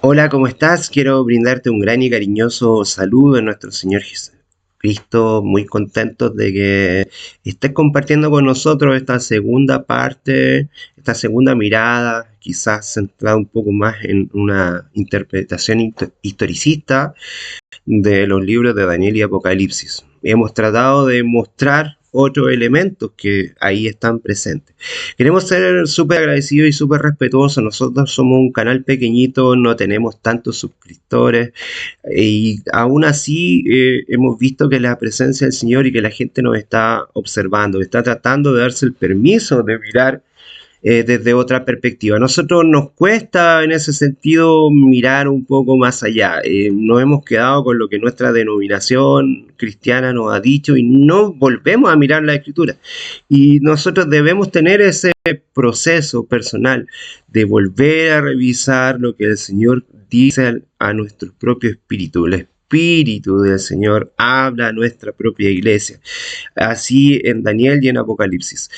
Hola, ¿cómo estás? Quiero brindarte un gran y cariñoso saludo en nuestro Señor Jesucristo, muy contentos de que estés compartiendo con nosotros esta segunda parte, esta segunda mirada, quizás centrada un poco más en una interpretación historicista de los libros de Daniel y Apocalipsis. Hemos tratado de mostrar otros elementos que ahí están presentes. Queremos ser súper agradecidos y súper respetuosos. Nosotros somos un canal pequeñito, no tenemos tantos suscriptores y aún así hemos visto que la presencia del Señor y que la gente nos está observando, está tratando de darse el permiso de mirar desde otra perspectiva. A nosotros nos cuesta en ese sentido mirar un poco más allá. Nos hemos quedado con lo que nuestra denominación cristiana nos ha dicho y no volvemos a mirar la escritura. Y nosotros debemos tener ese proceso personal de volver a revisar lo que el Señor dice a nuestro propio espíritu. El Espíritu del Señor habla a nuestra propia iglesia. Así en Daniel y en Apocalipsis.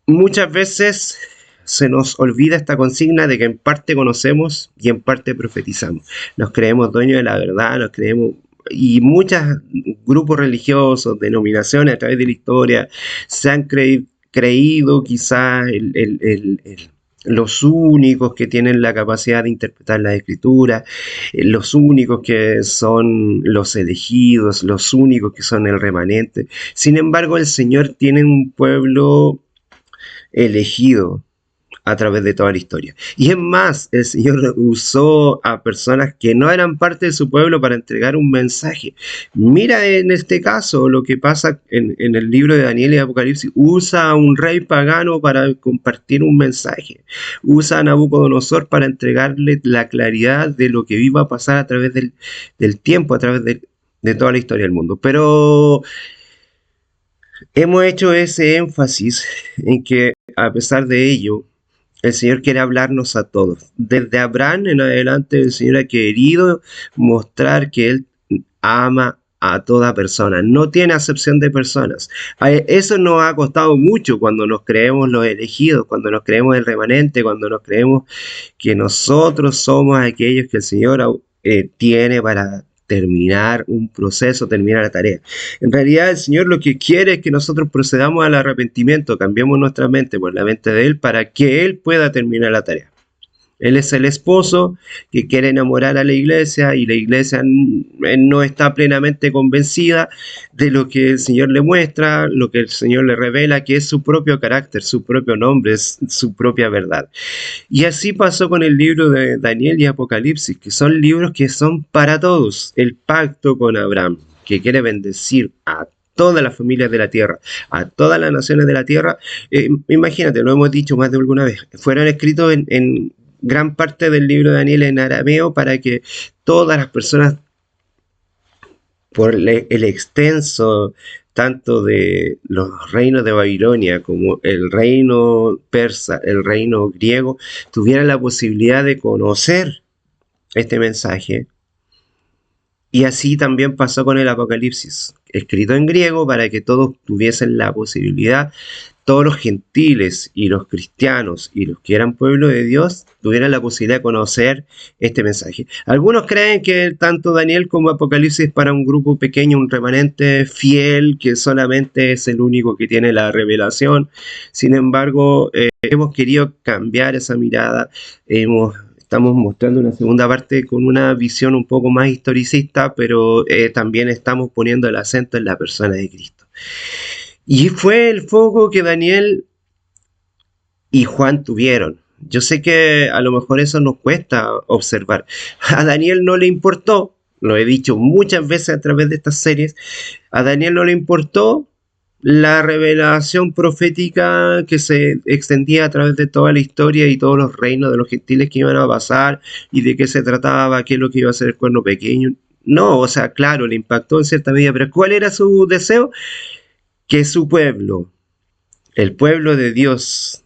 Muchas veces se nos olvida esta consigna de que en parte conocemos y en parte profetizamos. Nos creemos dueños de la verdad, nos creemos... Y muchos grupos religiosos, denominaciones a través de la historia, se han creído quizás los únicos que tienen la capacidad de interpretar la escritura, los únicos que son los elegidos, los únicos que son el remanente. Sin embargo, el Señor tiene un pueblo elegido a través de toda la historia. Y es más, el Señor usó a personas que no eran parte de su pueblo para entregar un mensaje. Mira en este caso lo que pasa en el libro de Daniel y Apocalipsis. Usa a un rey pagano para compartir un mensaje. Usa a Nabucodonosor para entregarle la claridad de lo que iba a pasar a través del tiempo, a través de toda la historia del mundo. Pero hemos hecho ese énfasis en que a pesar de ello, el Señor quiere hablarnos a todos. Desde Abraham en adelante, el Señor ha querido mostrar que Él ama a toda persona, no tiene acepción de personas. Eso nos ha costado mucho cuando nos creemos los elegidos, cuando nos creemos el remanente, cuando nos creemos que nosotros somos aquellos que el Señor tiene para terminar un proceso, terminar la tarea. En realidad el Señor lo que quiere es que nosotros procedamos al arrepentimiento, cambiemos nuestra mente por la mente de Él para que Él pueda terminar la tarea. Él es el esposo que quiere enamorar a la iglesia y la iglesia no está plenamente convencida de lo que el Señor le muestra, lo que el Señor le revela, que es su propio carácter, su propio nombre, es su propia verdad. Y así pasó con el libro de Daniel y Apocalipsis, que son libros que son para todos. El pacto con Abraham, que quiere bendecir a todas las familias de la tierra, a todas las naciones de la tierra. Imagínate, lo hemos dicho más de alguna vez, fueron escritos en gran parte del libro de Daniel en arameo para que todas las personas, por el extenso tanto de los reinos de Babilonia como el reino persa, el reino griego, tuvieran la posibilidad de conocer este mensaje. Y así también pasó con el Apocalipsis, escrito en griego para que todos tuviesen la posibilidad, todos los gentiles y los cristianos y los que eran pueblo de Dios tuvieran la posibilidad de conocer este mensaje. Algunos creen que tanto Daniel como Apocalipsis es para un grupo pequeño, un remanente fiel que solamente es el único que tiene la revelación. Sin embargo, hemos querido cambiar esa mirada, estamos mostrando una segunda parte con una visión un poco más historicista, pero también estamos poniendo el acento en la persona de Cristo. Y fue el foco que Daniel y Juan tuvieron. Yo sé que a lo mejor eso nos cuesta observar. A Daniel no le importó, lo he dicho muchas veces a través de estas series, a Daniel no le importó la revelación profética que se extendía a través de toda la historia y todos los reinos de los gentiles que iban a pasar y de qué se trataba, qué es lo que iba a ser el cuerno pequeño. No, o sea, claro, le impactó en cierta medida, pero ¿cuál era su deseo? Que su pueblo, el pueblo de Dios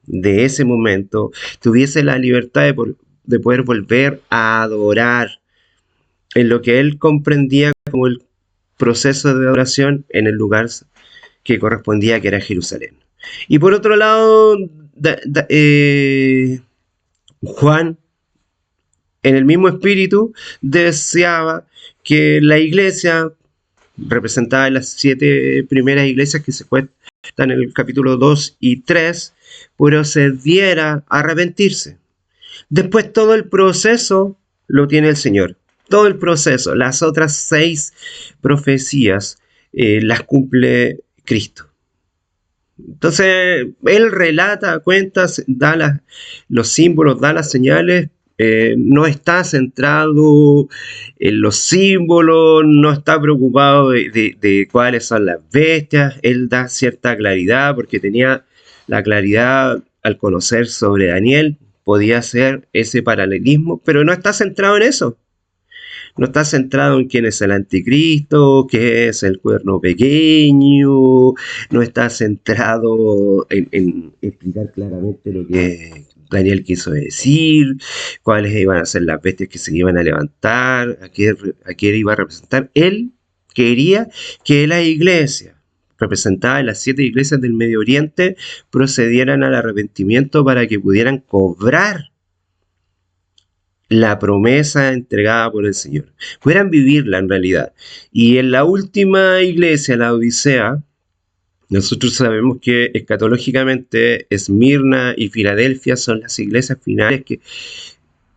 de ese momento, tuviese la libertad de poder volver a adorar en lo que él comprendía como el proceso de adoración en el lugar que correspondía, que era Jerusalén. Y por otro lado, Juan en el mismo espíritu, deseaba que la iglesia, representada en las 7 primeras iglesias que se cuentan en el capítulo 2 y 3, procediera a arrepentirse. Después todo el proceso lo tiene el Señor. Todo el proceso, las otras 6 profecías las cumple Cristo. Entonces, Él relata, cuenta, da los símbolos, da las señales, no está centrado en los símbolos, no está preocupado de cuáles son las bestias. Él da cierta claridad porque tenía la claridad al conocer sobre Daniel, podía hacer ese paralelismo, pero no está centrado en eso. No está centrado en quién es el anticristo, qué es el cuerno pequeño, no está centrado en explicar claramente lo que Daniel quiso decir, cuáles iban a ser las bestias que se iban a levantar, a qué iba a representar. Él quería que la iglesia, representada en las 7 iglesias del Medio Oriente, procedieran al arrepentimiento para que pudieran cobrar la promesa entregada por el Señor, pudieran vivirla en realidad. Y en la última iglesia, la Odisea, nosotros sabemos que escatológicamente Esmirna y Filadelfia son las iglesias finales que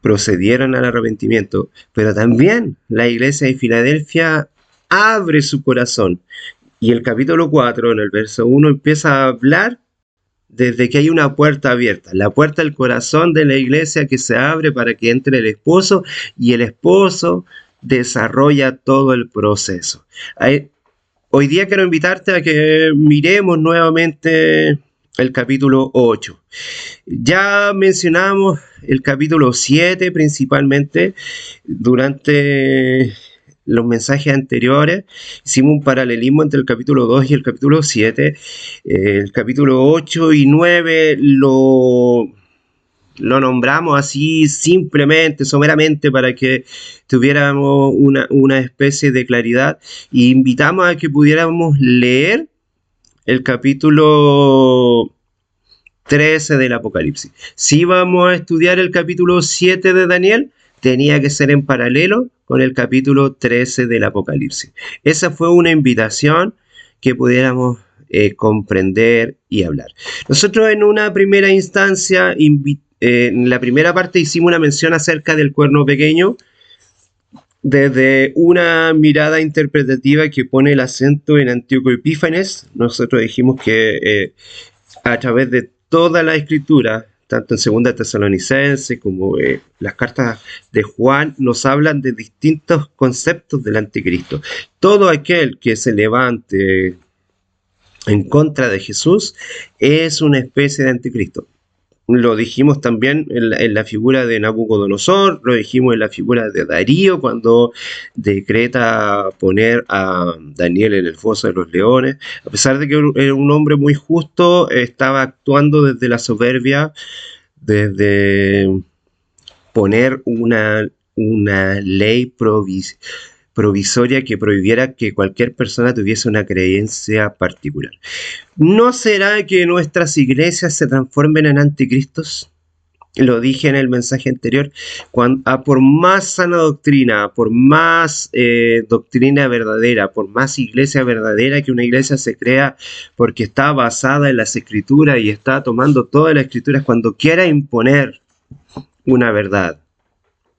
procedieron al arrepentimiento, pero también la iglesia de Filadelfia abre su corazón. Y el capítulo 4, en el verso 1, empieza a hablar desde que hay una puerta abierta, la puerta del corazón de la iglesia que se abre para que entre el esposo, y el esposo desarrolla todo el proceso. Hoy día quiero invitarte a que miremos nuevamente el capítulo 8. Ya mencionamos el capítulo 7 principalmente durante los mensajes anteriores. Hicimos un paralelismo entre el capítulo 2 y el capítulo 7. El capítulo 8 y 9 lo nombramos así simplemente, someramente, para que tuviéramos una especie de claridad. Y invitamos a que pudiéramos leer el capítulo 13 del Apocalipsis. Si vamos a estudiar el capítulo 7 de Daniel, tenía que ser en paralelo con el capítulo 13 del Apocalipsis. Esa fue una invitación que pudiéramos comprender y hablar. Nosotros en una primera instancia, en la primera parte hicimos una mención acerca del cuerno pequeño, desde una mirada interpretativa que pone el acento en Antíoco Epífanes. Nosotros dijimos que a través de toda la escritura, tanto en Segunda Tesalonicenses como las cartas de Juan, nos hablan de distintos conceptos del anticristo. Todo aquel que se levante en contra de Jesús es una especie de anticristo. Lo dijimos también en la figura de Nabucodonosor, lo dijimos en la figura de Darío cuando decreta poner a Daniel en el foso de los leones. A pesar de que era un hombre muy justo, estaba actuando desde la soberbia, desde poner una ley provisoria que prohibiera que cualquier persona tuviese una creencia particular. ¿No será que nuestras iglesias se transformen en anticristos? Lo dije en el mensaje anterior, por más sana doctrina, por más doctrina verdadera, por más iglesia verdadera que una iglesia se crea porque está basada en las escrituras y está tomando todas las escrituras, cuando quiera imponer una verdad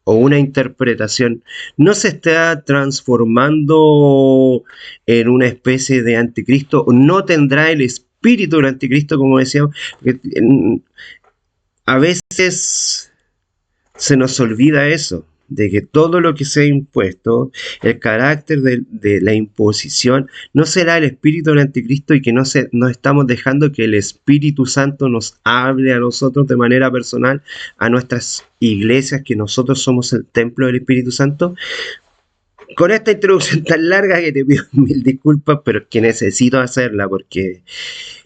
o una interpretación, no se está transformando en una especie de anticristo, no tendrá el espíritu del anticristo, como decíamos. A veces se nos olvida eso, de que todo lo que se ha impuesto, el carácter de la imposición, no será el espíritu del anticristo, y que no estamos dejando que el Espíritu Santo nos hable a nosotros de manera personal, a nuestras iglesias, que nosotros somos el templo del Espíritu Santo. Con esta introducción tan larga, que te pido mil disculpas, pero es que necesito hacerla porque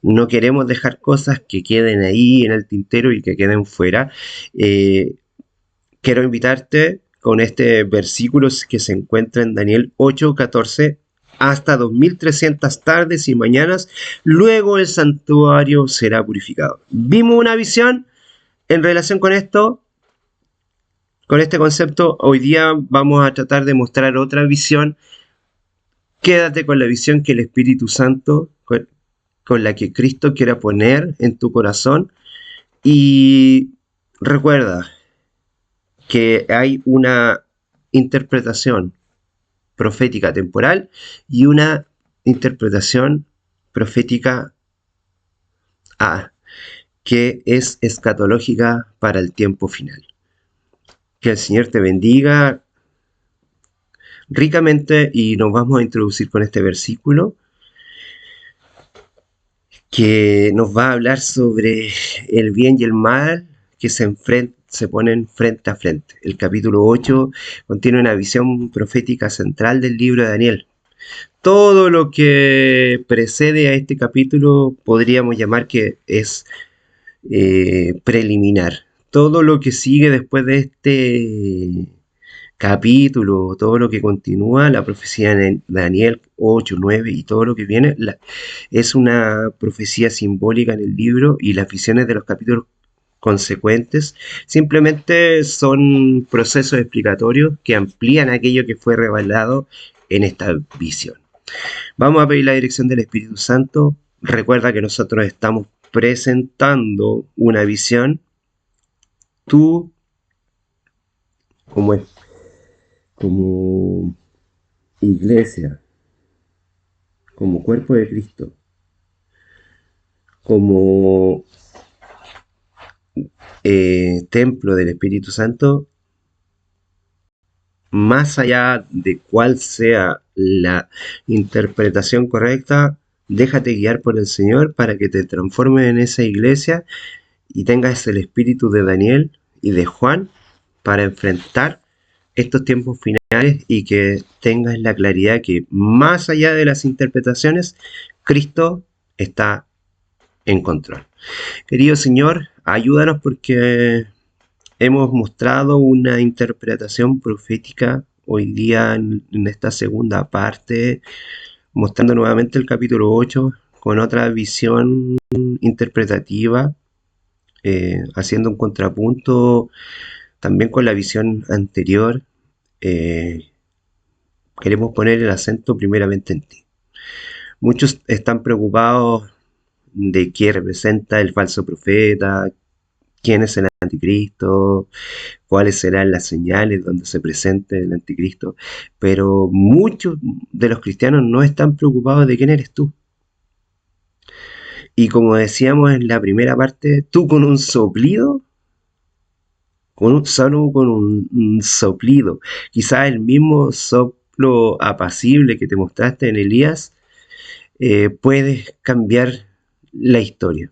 no queremos dejar cosas que queden ahí en el tintero y que queden fuera. Quiero invitarte con este versículo que se encuentra en Daniel 8:14. Hasta 2300 tardes y mañanas, luego el santuario será purificado. Vimos una visión en relación con esto. con este concepto, hoy día vamos a tratar de mostrar otra visión. Quédate con la visión que el Espíritu Santo, con la que Cristo quiera poner en tu corazón. Y recuerda que hay una interpretación profética temporal y una interpretación profética que es escatológica para el tiempo final. Que el Señor te bendiga ricamente y nos vamos a introducir con este versículo que nos va a hablar sobre el bien y el mal que se ponen frente a frente. El capítulo 8 contiene una visión profética central del libro de Daniel. Todo lo que precede a este capítulo podríamos llamar que es preliminar. Todo lo que sigue después de este capítulo, todo lo que continúa, la profecía de Daniel 8, 9 y todo lo que viene, es una profecía simbólica en el libro, y las visiones de los capítulos consecuentes simplemente son procesos explicatorios que amplían aquello que fue revelado en esta visión. Vamos a pedir la dirección del Espíritu Santo. Recuerda que nosotros estamos presentando una visión. Tú, como, como iglesia, como cuerpo de Cristo, como templo del Espíritu Santo, más allá de cuál sea la interpretación correcta, déjate guiar por el Señor para que te transformes en esa iglesia y tengas el espíritu de Daniel y de Juan para enfrentar estos tiempos finales, y que tengas la claridad que más allá de las interpretaciones, Cristo está en control. Querido Señor, ayúdanos porque hemos mostrado una interpretación profética hoy día en esta segunda parte, mostrando nuevamente el capítulo 8 con otra visión interpretativa, haciendo un contrapunto también con la visión anterior. Queremos poner el acento primeramente en ti. Muchos están preocupados de qué representa el falso profeta, quién es el anticristo, cuáles serán las señales donde se presente el anticristo, pero muchos de los cristianos no están preocupados de quién eres tú. Y como decíamos en la primera parte, tú con un soplido, solo con un soplido, quizás el mismo soplo apacible que te mostraste en Elías, puedes cambiar la historia.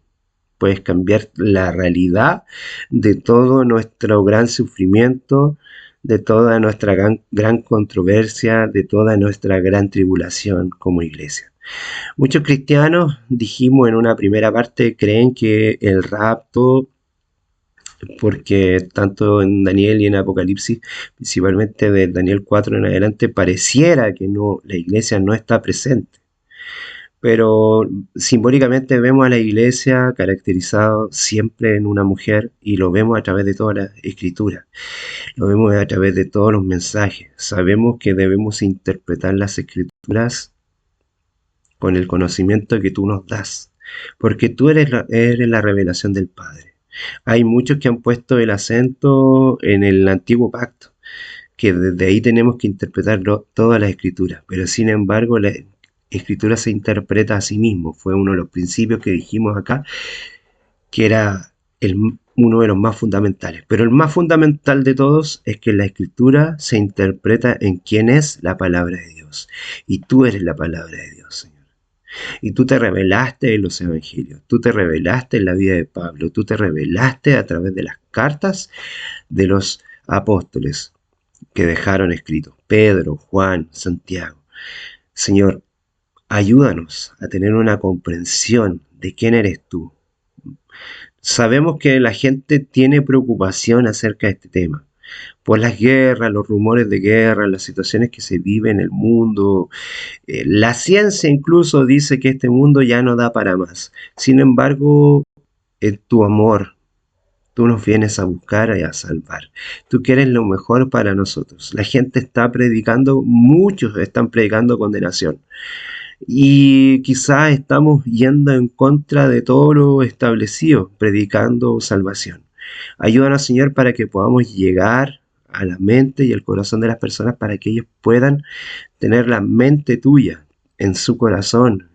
Puedes cambiar la realidad de todo nuestro gran sufrimiento, de toda nuestra gran controversia, de toda nuestra gran tribulación como iglesia. Muchos cristianos, dijimos en una primera parte, creen que el rapto, porque tanto en Daniel y en Apocalipsis, principalmente de Daniel 4 en adelante, pareciera que no, la iglesia no está presente. Pero simbólicamente vemos a la iglesia caracterizado siempre en una mujer, y lo vemos a través de toda la escritura, lo vemos a través de todos los mensajes. Sabemos que debemos interpretar las escrituras con el conocimiento que tú nos das, porque tú eres la revelación del Padre. Hay muchos que han puesto el acento en el antiguo pacto, que desde ahí tenemos que interpretar todas las escrituras, pero sin embargo la escritura se interpreta a sí mismo. Fue uno de los principios que dijimos acá, que era uno de los más fundamentales. Pero el más fundamental de todos es que la escritura se interpreta en quién es la palabra de Dios. Y tú eres la palabra de Dios, Señor. Y tú te revelaste en los evangelios, tú te revelaste en la vida de Pablo, tú te revelaste a través de las cartas de los apóstoles que dejaron escritos, Pedro, Juan, Santiago. Señor, ayúdanos a tener una comprensión de quién eres tú. Sabemos que la gente tiene preocupación acerca de este tema, por las guerras, los rumores de guerra, las situaciones que se viven en el mundo. La ciencia incluso dice que este mundo ya no da para más. Sin embargo, tu amor, Tú nos vienes a buscar y a salvar. Tú quieres lo mejor para nosotros. La gente está predicando, muchos están predicando condenación. Y quizás estamos yendo en contra de todo lo establecido, predicando salvación. Ayúdanos, Señor, para que podamos llegar a la mente y el corazón de las personas para que ellos puedan tener la mente tuya en su corazón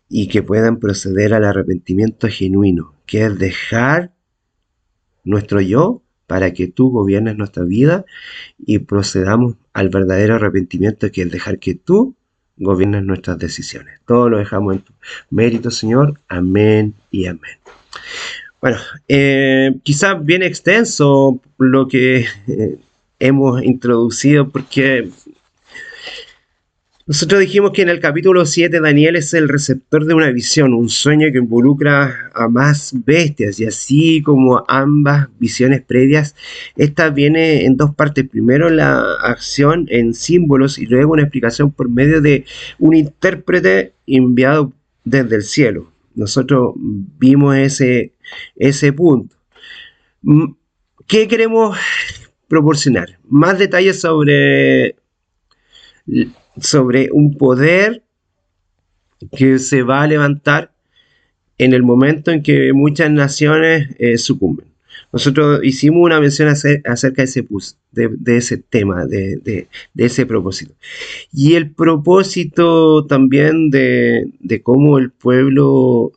y que puedan proceder al arrepentimiento genuino, que es dejar nuestro yo para que tú gobiernes nuestra vida y procedamos al verdadero arrepentimiento, que es dejar que tú gobiernes nuestras decisiones. Todo lo dejamos en tu mérito, Señor. Amén y amén. Bueno, quizás bien extenso lo que hemos introducido, porque nosotros dijimos que en el capítulo 7 Daniel es el receptor de una visión, un sueño que involucra a más bestias, y así como ambas visiones previas, esta viene en dos partes. Primero la acción en símbolos y luego una explicación por medio de un intérprete enviado desde el cielo. Nosotros vimos ese punto. ¿Qué queremos proporcionar? Más detalles sobre un poder que se va a levantar en el momento en que muchas naciones sucumben. Nosotros hicimos una mención acerca de ese tema, de ese propósito. Y el propósito también de cómo el pueblo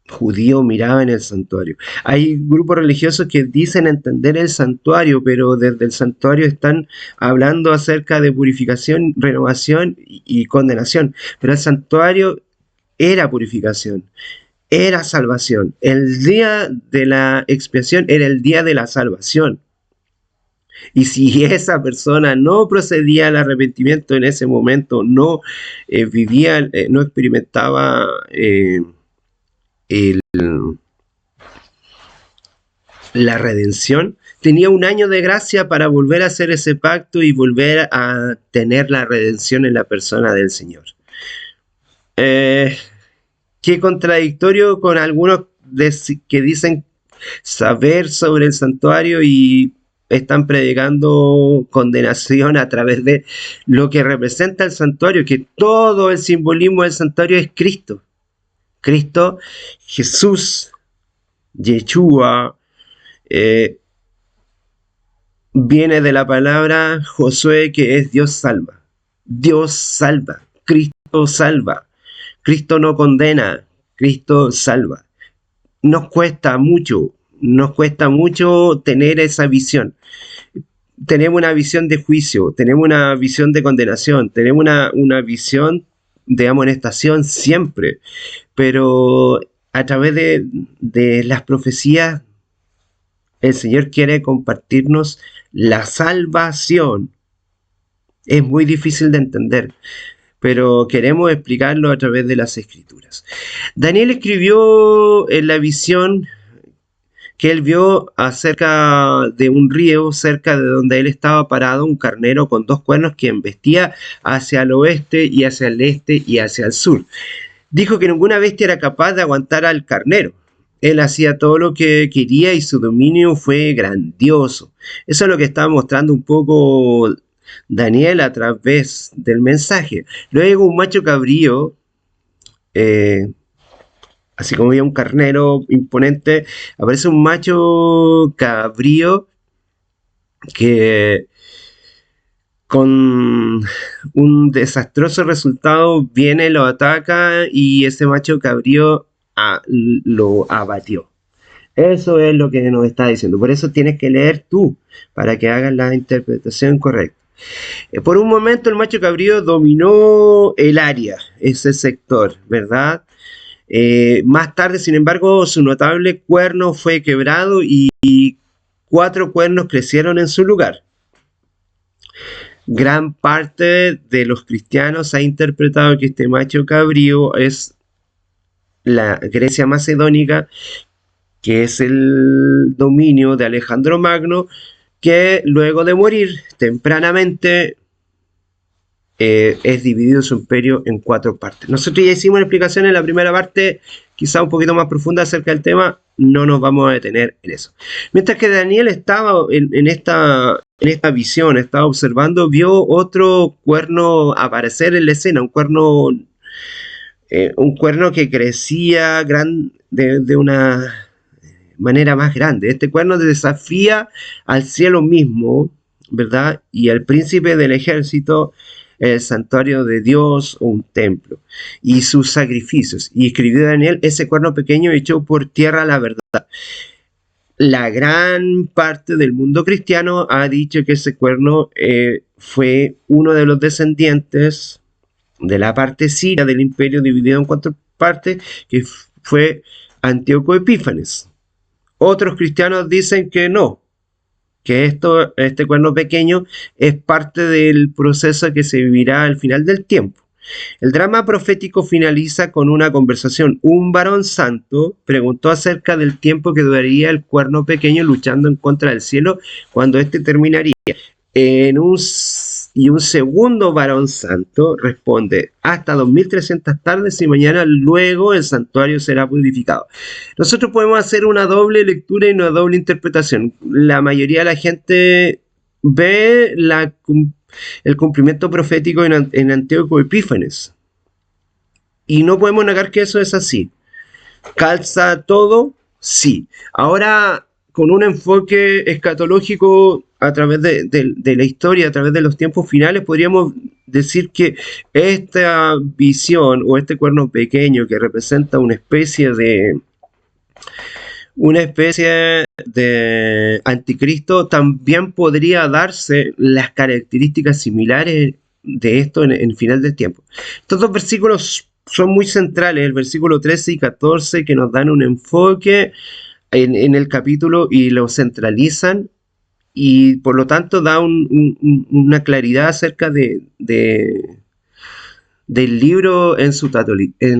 judío miraba en el santuario. Hay grupos religiosos que dicen entender el santuario, pero desde el santuario están hablando acerca de purificación, renovación y condenación. Pero el santuario era purificación, era salvación. El día de la expiación era el día de la salvación. Y si esa persona no procedía al arrepentimiento en ese momento, no vivía, no experimentaba la redención, tenía un año de gracia para volver a hacer ese pacto y volver a tener la redención en la persona del Señor. Qué contradictorio con algunos que dicen saber sobre el santuario y están predicando condenación a través de lo que representa el santuario, que todo el simbolismo del santuario es Cristo. Cristo, Jesús, Yeshua, viene de la palabra Josué, que es Dios salva. Dios salva, Cristo salva. Cristo no condena, Cristo salva. Nos cuesta mucho tener esa visión. Tenemos una visión de juicio, tenemos una visión de condenación, tenemos una visión de amonestación siempre, pero a través de las profecías el Señor quiere compartirnos la salvación. Es muy difícil de entender, pero queremos explicarlo a través de las Escrituras. Daniel escribió en la visión que él vio acerca de un río cerca de donde él estaba parado, un carnero con dos cuernos que embestía hacia el oeste y hacia el este y hacia el sur. Dijo que ninguna bestia era capaz de aguantar al carnero. Él hacía todo lo que quería y su dominio fue grandioso. Eso es lo que estaba mostrando un poco Daniel a través del mensaje. Luego un macho cabrío, así como había un carnero imponente, aparece un macho cabrío que con un desastroso resultado viene, lo ataca y ese macho cabrío lo abatió. Eso es lo que nos está diciendo. Por eso tienes que leer tú para que hagas la interpretación correcta. Por un momento el macho cabrío dominó el área, ese sector, ¿verdad? Más tarde, sin embargo, su notable cuerno fue quebrado y 4 cuernos crecieron en su lugar. Gran parte de los cristianos ha interpretado que este macho cabrío es la Grecia macedónica, que es el dominio de Alejandro Magno, que luego de morir tempranamente es dividido su imperio en 4 partes. Nosotros ya hicimos una explicación en la primera parte quizá un poquito más profunda acerca del tema, no nos vamos a detener en eso. Mientras que Daniel estaba en esta visión, estaba observando, vio otro cuerno aparecer en la escena, un cuerno que crecía de una manera más grande. Este cuerno desafía al cielo mismo, ¿verdad? Y al príncipe del ejército, el santuario de Dios o un templo, y sus sacrificios. Y escribió Daniel, ese cuerno pequeño echó por tierra la verdad. La gran parte del mundo cristiano ha dicho que ese cuerno fue uno de los descendientes de la parte siria del imperio dividido en cuatro partes, que fue Antíoco Epífanes. Otros cristianos dicen que no, que este cuerno pequeño es parte del proceso que se vivirá al final del tiempo. El drama profético finaliza con una conversación. Un varón santo preguntó acerca del tiempo que duraría el cuerno pequeño luchando en contra del cielo cuando éste terminaría. Y un segundo varón santo responde, hasta 2300 tardes y mañana luego el santuario será purificado. Nosotros podemos hacer una doble lectura y una doble interpretación. La mayoría de la gente ve el cumplimiento profético en Antíoco Epífanes. Y no podemos negar que eso es así. ¿Calza todo? Sí. Ahora, con un enfoque escatológico a través de la historia, a través de los tiempos finales, podríamos decir que esta visión o este cuerno pequeño que representa una especie de anticristo, también podría darse las características similares de esto en el final del tiempo. Estos dos versículos son muy centrales, el versículo 13 y 14, que nos dan un enfoque en el capítulo y lo centralizan, y por lo tanto da una claridad acerca del libro en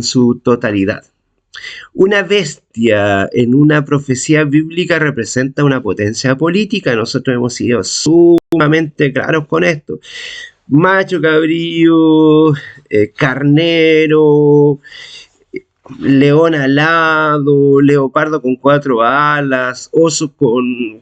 su totalidad. Una bestia en una profecía bíblica representa una potencia política. Nosotros hemos sido sumamente claros con esto. Macho cabrío, carnero, león alado, leopardo con 4 alas, oso con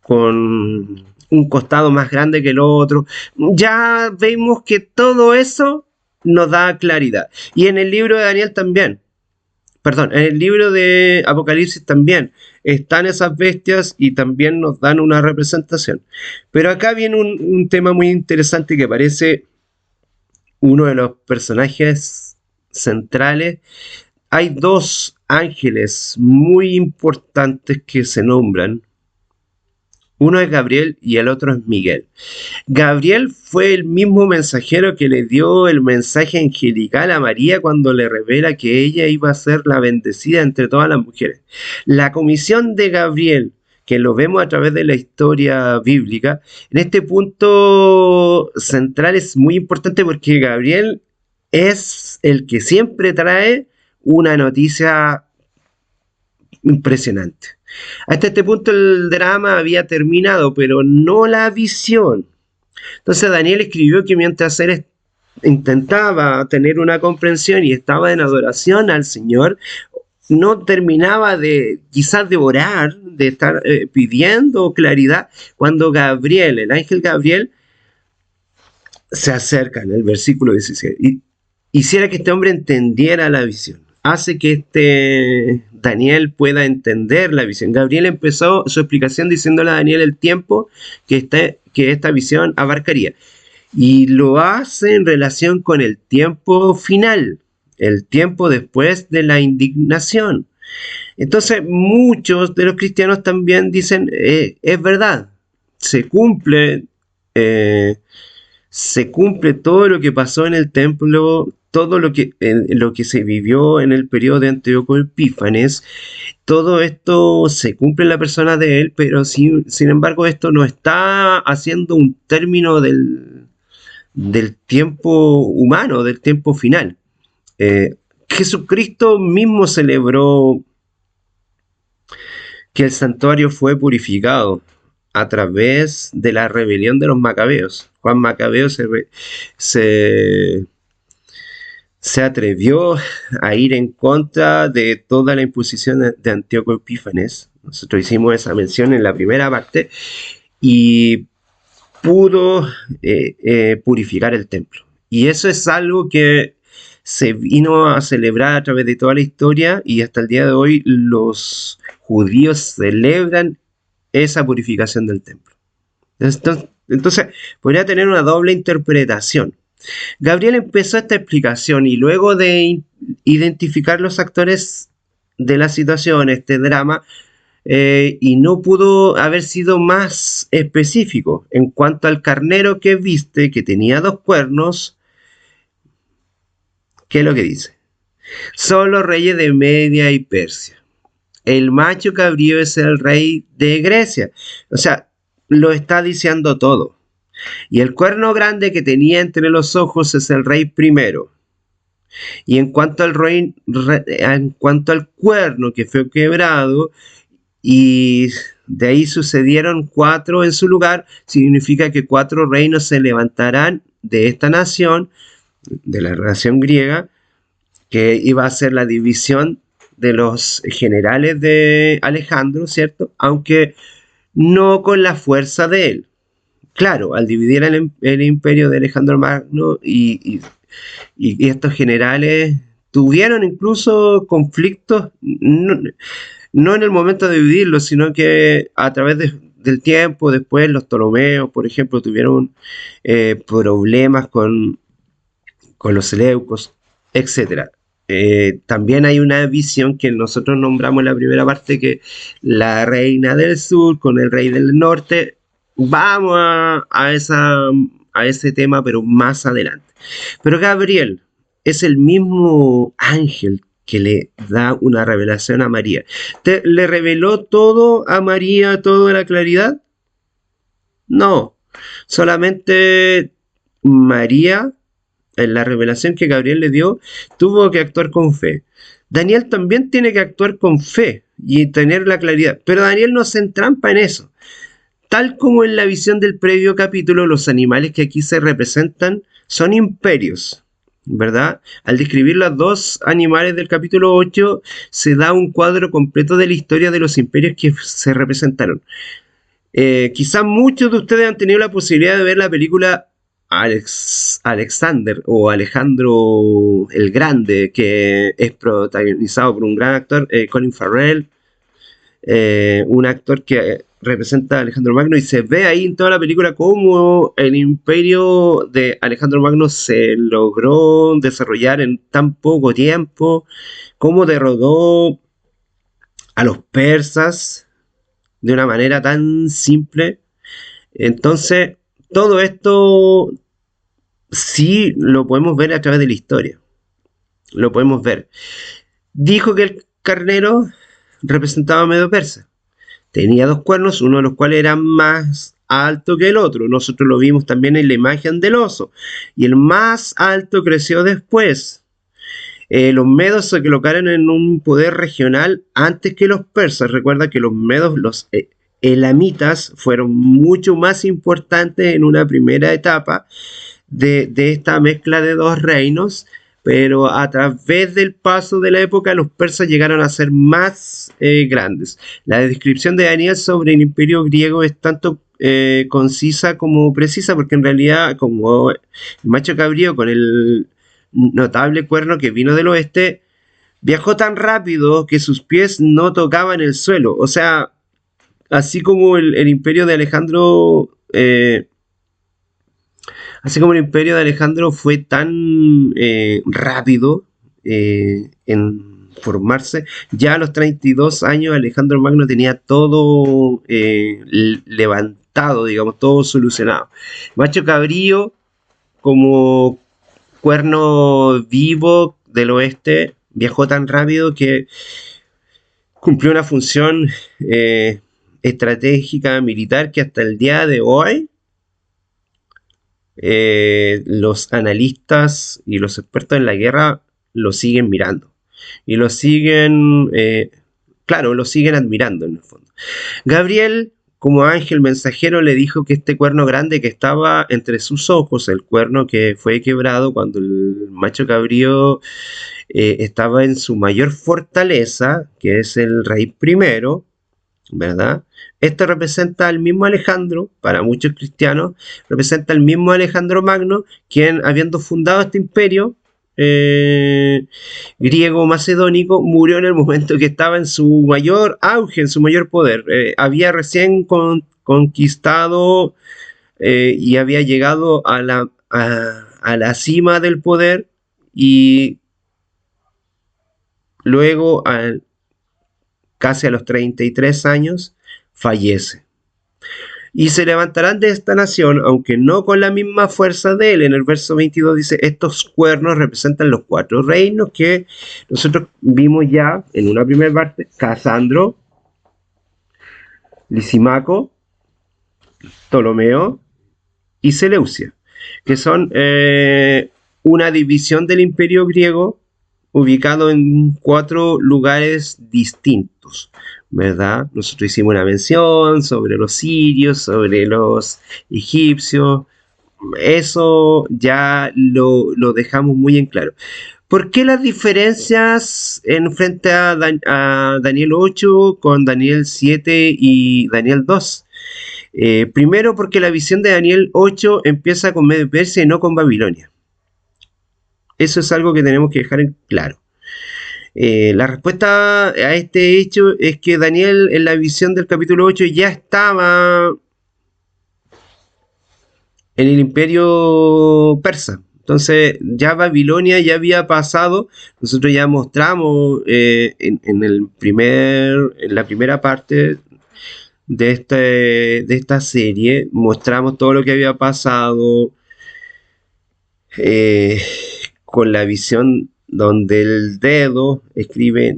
un costado más grande que el otro. Ya vemos que todo eso nos da claridad. Y en el libro de Daniel también. Perdón, en el libro de Apocalipsis también están esas bestias y también nos dan una representación. Pero acá viene un tema muy interesante que parece uno de los personajes centrales. Hay dos ángeles muy importantes que se nombran. Uno es Gabriel y el otro es Miguel. Gabriel fue el mismo mensajero que le dio el mensaje angelical a María cuando le revela que ella iba a ser la bendecida entre todas las mujeres. La comisión de Gabriel, que lo vemos a través de la historia bíblica, en este punto central es muy importante porque Gabriel es el que siempre trae una noticia impresionante. Hasta este punto el drama había terminado, pero no la visión. Entonces Daniel escribió que mientras él intentaba tener una comprensión y estaba en adoración al Señor, no terminaba quizás de orar, de estar pidiendo claridad, cuando Gabriel, el ángel Gabriel, se acerca en el versículo 16 y hiciera que este hombre entendiera la visión. Hace que Daniel pueda entender la visión. Gabriel empezó su explicación diciéndole a Daniel el tiempo que esta visión abarcaría. Y lo hace en relación con el tiempo final, el tiempo después de la indignación. Entonces muchos de los cristianos también dicen, es verdad, se cumple todo lo que pasó en el templo, todo lo que se vivió en el periodo de Antíoco Epífanes. Todo esto se cumple en la persona de él, pero sin embargo esto no está haciendo un término del tiempo humano, del tiempo final. Jesucristo mismo celebró que el santuario fue purificado a través de la rebelión de los macabeos. Juan Macabeo se se atrevió a ir en contra de toda la imposición de Antíoco Epífanes. Nosotros hicimos esa mención en la primera parte y pudo purificar el templo. Y eso es algo que se vino a celebrar a través de toda la historia y hasta el día de hoy los judíos celebran esa purificación del templo. Entonces, podría tener una doble interpretación. Gabriel empezó esta explicación y luego de identificar los actores de la situación, este drama, y no pudo haber sido más específico. En cuanto al carnero que viste, que tenía 2 cuernos, ¿qué es lo que dice? Son los reyes de Media y Persia. El macho cabrío es el rey de Grecia. O sea, lo está diciendo todo. Y el cuerno grande que tenía entre los ojos es el rey primero. Y en cuanto al cuerno que fue quebrado, y de ahí sucedieron 4 en su lugar, significa que 4 reinos se levantarán de esta nación, de la nación griega, que iba a ser la división de los generales de Alejandro, ¿cierto? Aunque no con la fuerza de él. Claro, al dividir el imperio de Alejandro Magno y estos generales tuvieron incluso conflictos, no en el momento de dividirlo, sino que a través del tiempo, después los Ptolomeos, por ejemplo, tuvieron problemas con los Seleucos, etc. También hay una visión que nosotros nombramos en la primera parte, que la reina del sur con el rey del norte. Vamos a ese tema, pero más adelante. Pero Gabriel es el mismo ángel que le da una revelación a María. ¿Le reveló todo a María, toda la claridad? No, solamente María, en la revelación que Gabriel le dio, tuvo que actuar con fe. Daniel también tiene que actuar con fe y tener la claridad, pero Daniel no se entrampa en eso. Tal como en la visión del previo capítulo, los animales que aquí se representan son imperios, ¿verdad? Al describir los 2 animales del capítulo 8, se da un cuadro completo de la historia de los imperios que se representaron. Quizás muchos de ustedes han tenido la posibilidad de ver la película Alexander o Alejandro el Grande, que es protagonizado por un gran actor, Colin Farrell, un actor que representa a Alejandro Magno, y se ve ahí en toda la película cómo el imperio de Alejandro Magno se logró desarrollar en tan poco tiempo, cómo derrotó a los persas de una manera tan simple. Entonces, todo esto sí lo podemos ver a través de la historia. Lo podemos ver. Dijo que el carnero representaba a Medo Persa. Tenía 2 cuernos, uno de los cuales era más alto que el otro. Nosotros lo vimos también en la imagen del oso. Y el más alto creció después. Los medos se colocaron en un poder regional antes que los persas. Recuerda que los medos, los elamitas, fueron mucho más importantes en una primera etapa de esta mezcla de 2 reinos, pero a través del paso de la época los persas llegaron a ser más grandes. La descripción de Daniel sobre el imperio griego es tanto concisa como precisa, porque en realidad, como el macho cabrío con el notable cuerno que vino del oeste, viajó tan rápido que sus pies no tocaban el suelo. O sea, así como el imperio de Alejandro... Así como el imperio de Alejandro fue tan rápido en formarse, ya a los 32 años Alejandro Magno tenía todo levantado, digamos, todo solucionado. Macho cabrío, como cuerno vivo del oeste, viajó tan rápido que cumplió una función estratégica militar que hasta el día de hoy los analistas y los expertos en la guerra lo siguen mirando y lo siguen, claro, lo siguen admirando en el fondo. Gabriel, como ángel mensajero le dijo que este cuerno grande que estaba entre sus ojos, el cuerno que fue quebrado cuando el macho cabrío estaba en su mayor fortaleza, que es el rey primero, ¿verdad? Esto representa al mismo Alejandro, para muchos cristianos, representa al mismo Alejandro Magno, quien habiendo fundado este imperio eh, griego macedónico, murió en el momento que estaba en su mayor auge, en su mayor poder. Había recién conquistado y había llegado a la cima del poder y luego casi a los 33 años, fallece. Y se levantarán de esta nación, aunque no con la misma fuerza de él. En el verso 22 dice, estos cuernos representan los 4 reinos que nosotros vimos ya en una primera parte, Casandro, Lisimaco, Ptolomeo y Seleucia, que son una división del imperio griego ubicado en 4 lugares distintos, ¿verdad? Nosotros hicimos una mención sobre los sirios, sobre los egipcios, eso ya lo dejamos muy en claro. ¿Por qué las diferencias en frente a Daniel 8 con Daniel 7 y Daniel 2? Primero porque la visión de Daniel 8 empieza con Medo Persia y no con Babilonia. Eso es algo que tenemos que dejar en claro. La respuesta a este hecho es que Daniel en la visión del capítulo 8 ya estaba en el imperio persa. Entonces ya Babilonia ya había pasado. Nosotros ya mostramos en la primera parte de esta serie, mostramos todo lo que había pasado con la visión donde el dedo escribe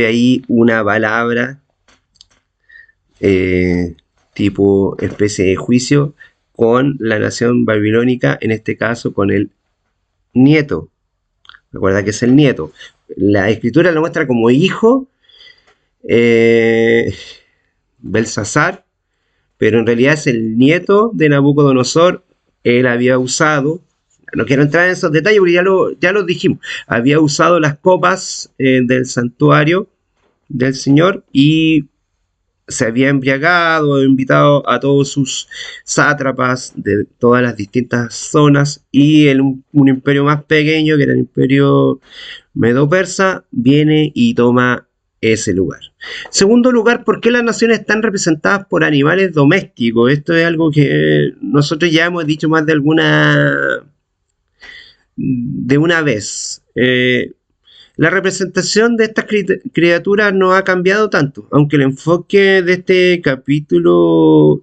ahí una palabra tipo especie de juicio con la nación babilónica, en este caso con el nieto. Recuerda que es el nieto. La escritura lo muestra como hijo, Belsasar, pero en realidad es el nieto de Nabucodonosor. Él había usado, no quiero entrar en esos detalles porque ya lo dijimos, había usado las copas del santuario del Señor y se había embriagado, invitado a todos sus sátrapas de todas las distintas zonas y un imperio más pequeño, que era el imperio medo-persa, viene y toma ese lugar. Segundo lugar, ¿por qué las naciones están representadas por animales domésticos? Esto es algo que nosotros ya hemos dicho más de una vez. La representación de estas criaturas no ha cambiado tanto, aunque el enfoque de este capítulo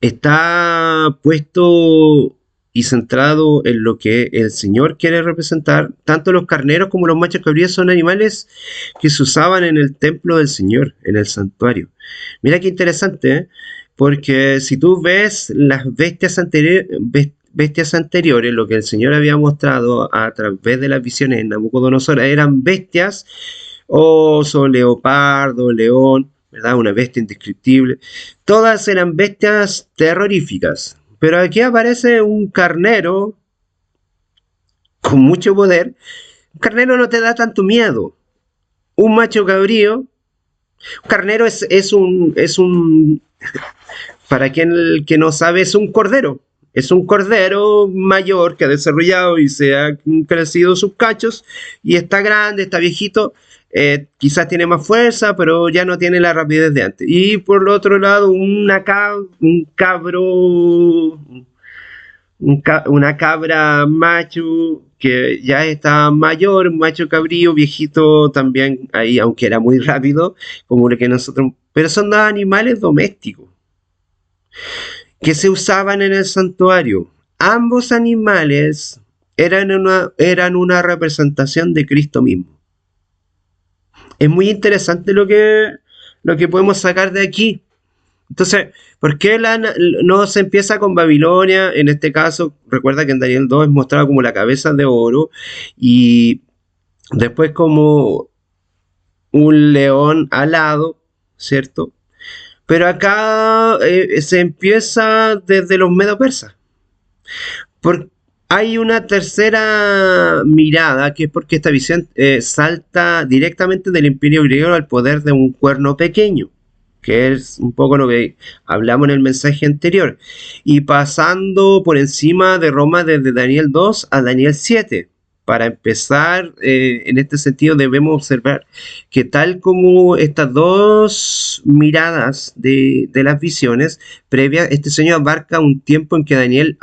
está puesto y centrado en lo que el Señor quiere representar. Tanto los carneros como los machos cabríos son animales que se usaban en el templo del Señor, en el santuario. Mira qué interesante, ¿eh? Porque si tú ves las bestias anteriores, lo que el Señor había mostrado a través de las visiones en Nabucodonosor, eran bestias, oso, leopardo, león, ¿verdad? Una bestia indescriptible. Todas eran bestias terroríficas. Pero aquí aparece un carnero con mucho poder. Un carnero no te da tanto miedo. Un macho cabrío. Un carnero es un para quien el que no sabe, es un cordero. Es un cordero mayor que ha desarrollado y se ha crecido sus cachos y está grande, está viejito. Quizás tiene más fuerza, pero ya no tiene la rapidez de antes. Y por el otro lado, una cabra macho que ya está mayor, un macho cabrío, viejito también ahí, aunque era muy rápido, como lo que nosotros. Pero son dos animales domésticos que se usaban en el santuario. Ambos animales eran una representación de Cristo mismo. Es muy interesante lo que podemos sacar de aquí. Entonces, ¿por qué no se empieza con Babilonia? En este caso, recuerda que en Daniel 2 es mostrado como la cabeza de oro y después como un león alado, ¿cierto? Pero acá se empieza desde los medo-persas. Hay una tercera mirada, que es porque esta visión salta directamente del imperio griego al poder de un cuerno pequeño, que es un poco lo que hablamos en el mensaje anterior, y pasando por encima de Roma desde Daniel 2 a Daniel 7. Para empezar, en este sentido debemos observar que tal como estas dos miradas de las visiones previas, este sueño abarca un tiempo en que Daniel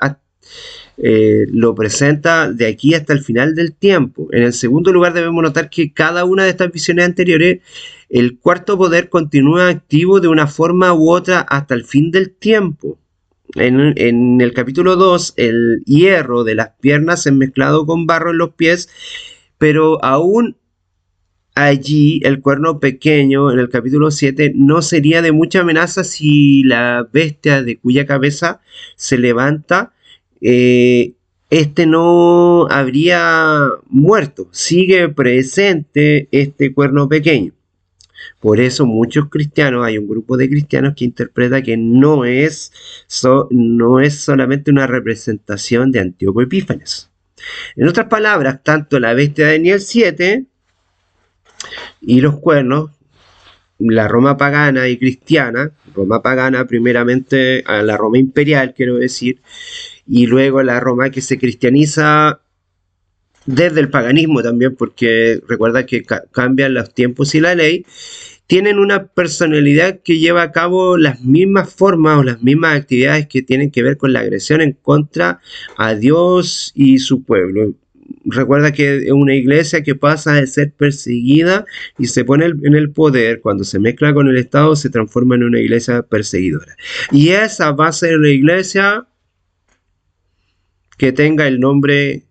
lo presenta de aquí hasta el final del tiempo. En el segundo lugar, debemos notar que cada una de estas visiones anteriores, el cuarto poder continúa activo de una forma u otra hasta el fin del tiempo. En el capítulo 2, el hierro de las piernas es mezclado con barro en los pies, pero aún allí el cuerno pequeño en el capítulo 7 no sería de mucha amenaza si la bestia de cuya cabeza se levanta, este no habría muerto, sigue presente este cuerno pequeño. Por eso muchos cristianos, hay un grupo de cristianos que interpreta que no es solamente una representación de Antíoco Epífanes. En otras palabras, tanto la bestia de Daniel 7 y los cuernos, la Roma pagana y cristiana, Roma pagana primeramente a la Roma imperial, quiero decir, y luego la Roma que se cristianiza desde el paganismo también, porque recuerda que cambian los tiempos y la ley, tienen una personalidad que lleva a cabo las mismas formas o las mismas actividades que tienen que ver con la agresión en contra a Dios y su pueblo. Recuerda que es una iglesia que pasa de ser perseguida y se pone en el poder, cuando se mezcla con el Estado se transforma en una iglesia perseguidora. Y esa va a ser la iglesia que tenga el nombre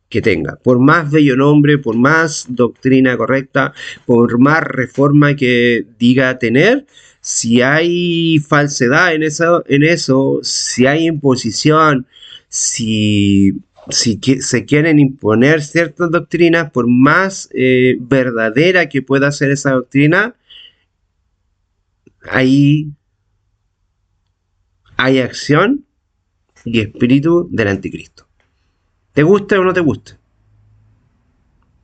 que tenga, por más bello nombre, por más doctrina correcta, por más reforma que diga tener, si hay falsedad en eso, si hay imposición, si se quieren imponer ciertas doctrinas, por más verdadera que pueda ser esa doctrina, ahí hay acción y espíritu del anticristo. ¿Te guste o no te guste?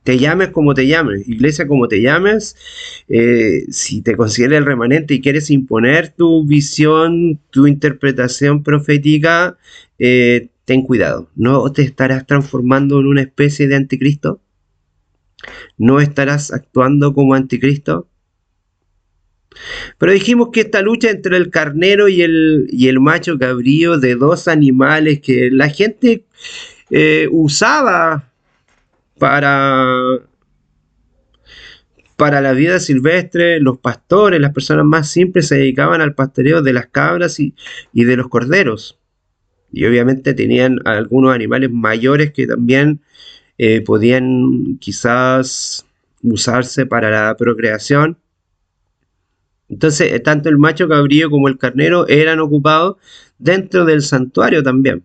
Te llames como te llames, iglesia como te llames, si te consideras el remanente y quieres imponer tu visión, tu interpretación profética, ten cuidado. ¿No te estarás transformando en una especie de anticristo? ¿No estarás actuando como anticristo? Pero dijimos que esta lucha entre el carnero y el macho cabrío, de dos animales que la gente usaba para la vida silvestre, los pastores, las personas más simples se dedicaban al pastoreo de las cabras y de los corderos. Y obviamente tenían algunos animales mayores que también podían quizás usarse para la procreación. Entonces, tanto el macho cabrío como el carnero eran ocupados dentro del santuario también.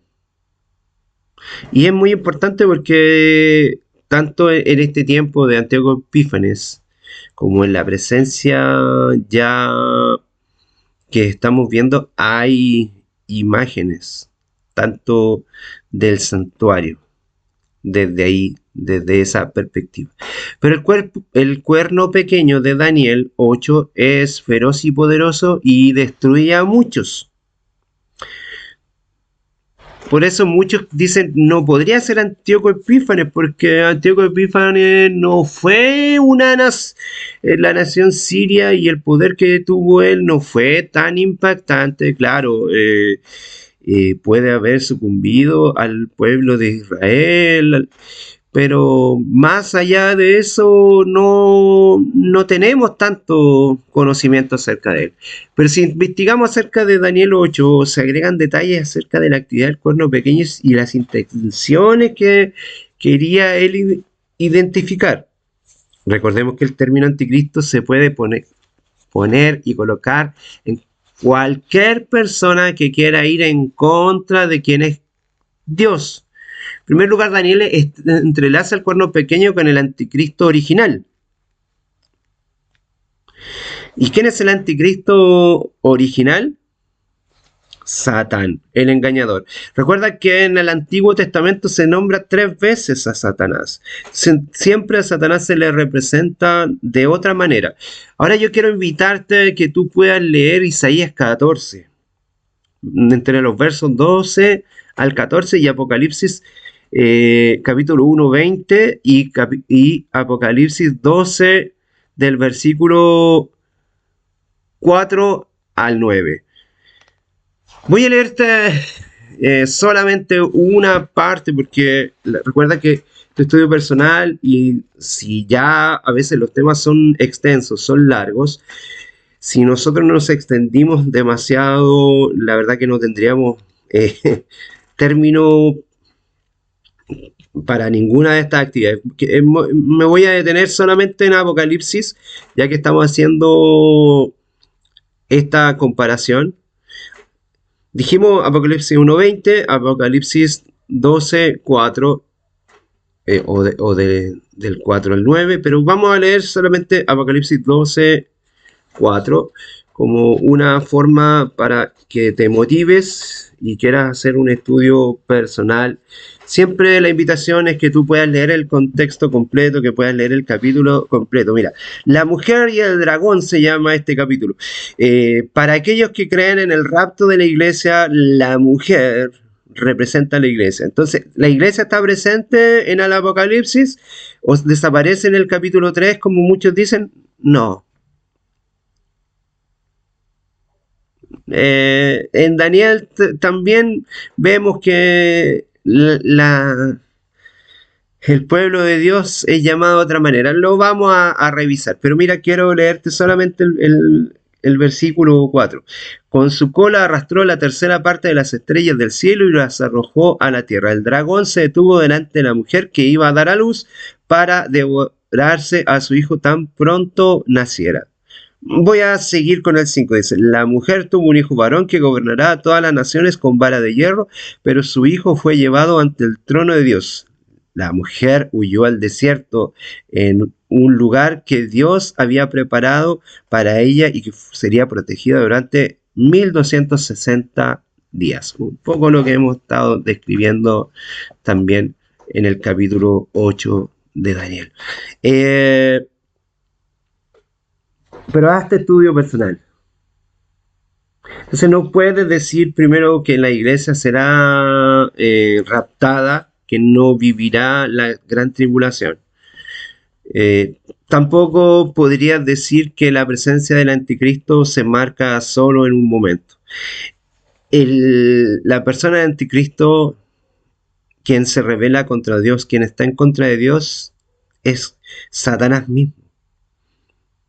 Y es muy importante porque tanto en este tiempo de Antíoco Epífanes como en la presencia ya que estamos viendo, hay imágenes tanto del santuario desde ahí, desde esa perspectiva. Pero el cuerno pequeño de Daniel 8 es feroz y poderoso y destruye a muchos. Por eso muchos dicen, no podría ser Antíoco Epífanes, porque Antíoco Epífanes no fue la nación siria, y el poder que tuvo él no fue tan impactante. Claro, puede haber sucumbido al pueblo de Israel, pero más allá de eso no tenemos tanto conocimiento acerca de él. Pero si investigamos acerca de Daniel 8, se agregan detalles acerca de la actividad del cuerno pequeño y las intenciones que quería él identificar. Recordemos que el término anticristo se puede poner y colocar en cualquier persona que quiera ir en contra de quien es Dios. En primer lugar, Daniel entrelaza el cuerno pequeño con el anticristo original. ¿Y quién es el anticristo original? Satán, el engañador. Recuerda que en el Antiguo Testamento se nombra 3 veces a Satanás. Siempre a Satanás se le representa de otra manera. Ahora yo quiero invitarte a que tú puedas leer Isaías 14, entre los versos 12 al 14 y Apocalipsis capítulo 1, 20 y Apocalipsis 12 del versículo 4 al 9. Voy a leerte solamente una parte porque recuerda que tu estudio personal, y si ya a veces los temas son extensos, son largos, si nosotros nos extendimos demasiado, la verdad que no tendríamos término para ninguna de estas actividades. Me voy a detener solamente en Apocalipsis, ya que estamos haciendo esta comparación. Dijimos Apocalipsis 1.20, Apocalipsis 12.4, del 4 al 9, pero vamos a leer solamente Apocalipsis 12.4 como una forma para que te motives y quieras hacer un estudio personal. Siempre la invitación es que tú puedas leer el contexto completo, que puedas leer el capítulo completo. Mira, la mujer y el dragón se llama este capítulo. Para aquellos que creen en el rapto de la iglesia, la mujer representa a la iglesia. Entonces, ¿la iglesia está presente en el Apocalipsis o desaparece en el capítulo 3, como muchos dicen? No. En Daniel también vemos que el pueblo de Dios es llamado de otra manera. Lo vamos a revisar. Pero mira, quiero leerte solamente el versículo 4. Con su cola arrastró la tercera parte de las estrellas del cielo y las arrojó a la tierra. El dragón se detuvo delante de la mujer que iba a dar a luz para devorarse a su hijo tan pronto naciera. Voy a seguir con el 5. Dice, la mujer tuvo un hijo varón que gobernará a todas las naciones con vara de hierro, pero su hijo fue llevado ante el trono de Dios. La mujer huyó al desierto, en un lugar que Dios había preparado para ella y que sería protegida durante 1260 días. Un poco lo que hemos estado describiendo también en el capítulo 8 de Daniel. Pero haz este estudio personal. Entonces no puedes decir primero que la iglesia será raptada, que no vivirá la gran tribulación. Tampoco podrías decir que la presencia del anticristo se marca solo en un momento. La persona del anticristo, quien se revela contra Dios, quien está en contra de Dios, es Satanás mismo.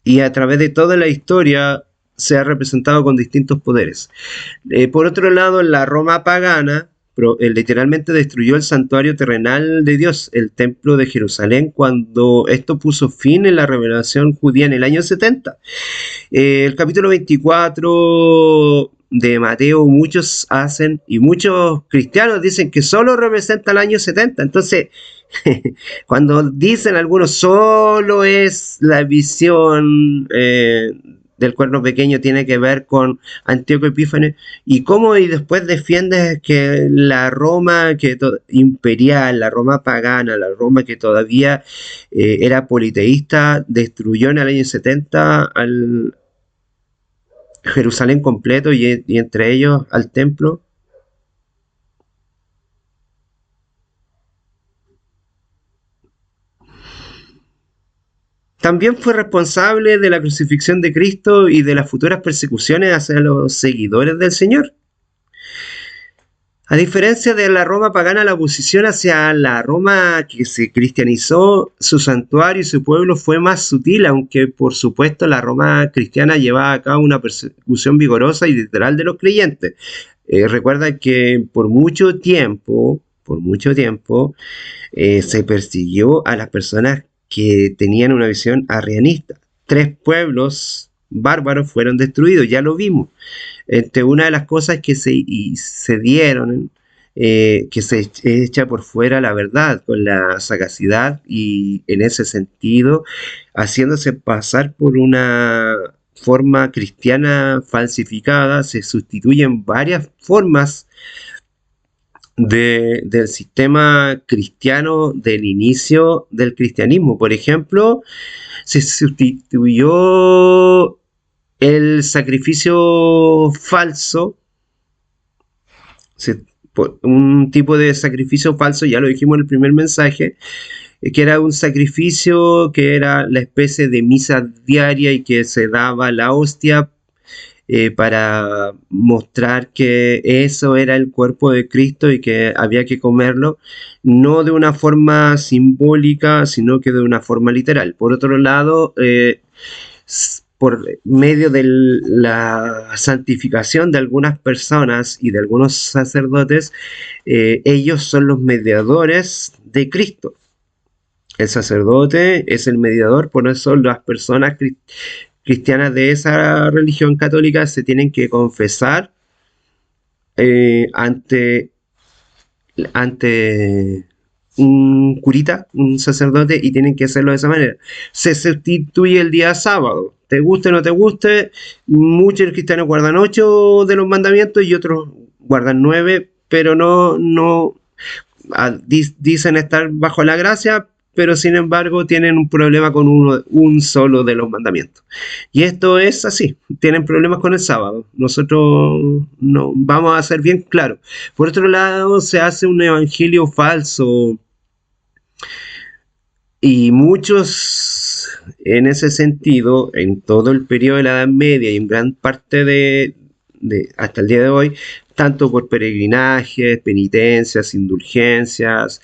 Y a través de toda la historia se ha representado con distintos poderes. Por otro lado, la Roma pagana literalmente destruyó el santuario terrenal de Dios, el templo de Jerusalén, cuando esto puso fin en la revelación judía en el año 70. El capítulo 24 de Mateo, muchos hacen, y muchos cristianos dicen que solo representa el año 70. Entonces, cuando dicen algunos solo es la visión del cuerno pequeño, tiene que ver con Antíoco Epífanes, y cómo y después defiendes que la Roma imperial, la Roma pagana, la Roma que todavía era politeísta, destruyó en el año 70 al Jerusalén completo y entre ellos al templo. También fue responsable de la crucifixión de Cristo y de las futuras persecuciones hacia los seguidores del Señor. A diferencia de la Roma pagana, la oposición hacia la Roma que se cristianizó, su santuario y su pueblo fue más sutil, aunque por supuesto la Roma cristiana llevaba a cabo una persecución vigorosa y literal de los creyentes. Recuerda que por mucho tiempo, se persiguió a las personas que tenían una visión arrianista. 3 pueblos bárbaros fueron destruidos, ya lo vimos. Una de las cosas que se dieron que se echa por fuera la verdad con la sagacidad y en ese sentido haciéndose pasar por una forma cristiana falsificada, se sustituyen varias formas del sistema cristiano del inicio del cristianismo. Por ejemplo, se sustituyó el sacrificio falso, se- un tipo de sacrificio falso, ya lo dijimos en el primer mensaje, que era un sacrificio que era la especie de misa diaria y que se daba la hostia para mostrar que eso era el cuerpo de Cristo y que había que comerlo, no de una forma simbólica, sino que de una forma literal. Por otro lado, por medio de la santificación de algunas personas y de algunos sacerdotes, ellos son los mediadores de Cristo. El sacerdote es el mediador, por eso las personas cristianas de esa religión católica se tienen que confesar ante, ante un curita, un sacerdote, y tienen que hacerlo de esa manera. Se sustituye el día sábado. Te guste o no te guste, muchos cristianos guardan 8 de los mandamientos y otros guardan 9, pero no dicen estar bajo la gracia, pero sin embargo tienen un problema con un solo de los mandamientos. Y esto es así, tienen problemas con el sábado. Nosotros no vamos a ser bien claros. Por otro lado, se hace un evangelio falso y muchos en ese sentido, en todo el periodo de la Edad Media y en gran parte hasta el día de hoy, tanto por peregrinajes, penitencias, indulgencias,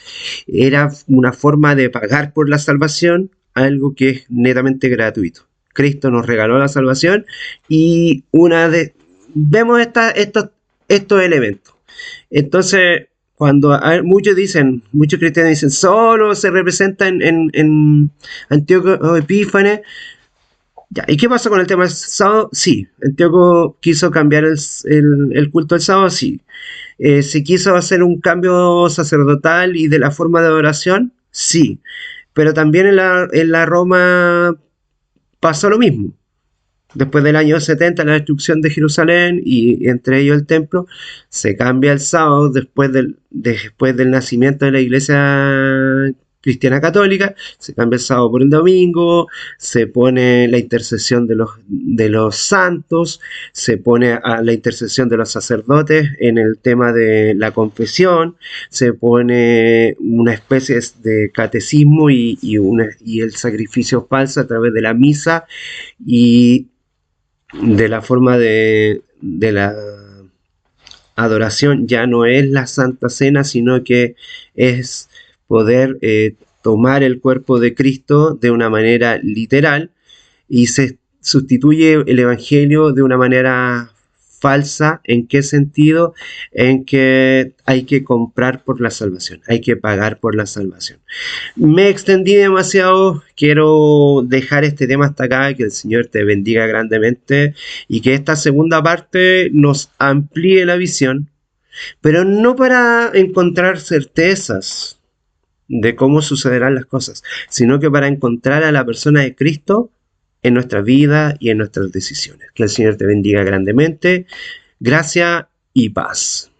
era una forma de pagar por la salvación, algo que es netamente gratuito. Cristo nos regaló la salvación y vemos estos elementos. Entonces, cuando muchos cristianos dicen, solo se representa en Antíoco Epífanes. Ya, ¿y qué pasó con el tema del sábado? Sí, Antíoco quiso cambiar el culto del sábado, sí. ¿Se quiso hacer un cambio sacerdotal y de la forma de adoración? Sí. Pero también en la Roma pasó lo mismo. Después del año 70, la destrucción de Jerusalén y entre ellos el templo, se cambia el sábado después del nacimiento de la iglesia cristiana católica, se cambia el sábado por el domingo, se pone la intercesión de los santos, se pone a la intercesión de los sacerdotes en el tema de la confesión, se pone una especie de catecismo y el sacrificio falso a través de la misa y de la forma de la adoración ya no es la Santa Cena, sino que es poder tomar el cuerpo de Cristo de una manera literal y se sustituye el Evangelio de una manera falsa. ¿En qué sentido? En que hay que comprar por la salvación, hay que pagar por la salvación. Me extendí demasiado, quiero dejar este tema hasta acá, que el Señor te bendiga grandemente y que esta segunda parte nos amplíe la visión, pero no para encontrar certezas de cómo sucederán las cosas, sino que para encontrar a la persona de Cristo en nuestra vida y en nuestras decisiones. Que el Señor te bendiga grandemente. Gracia y paz.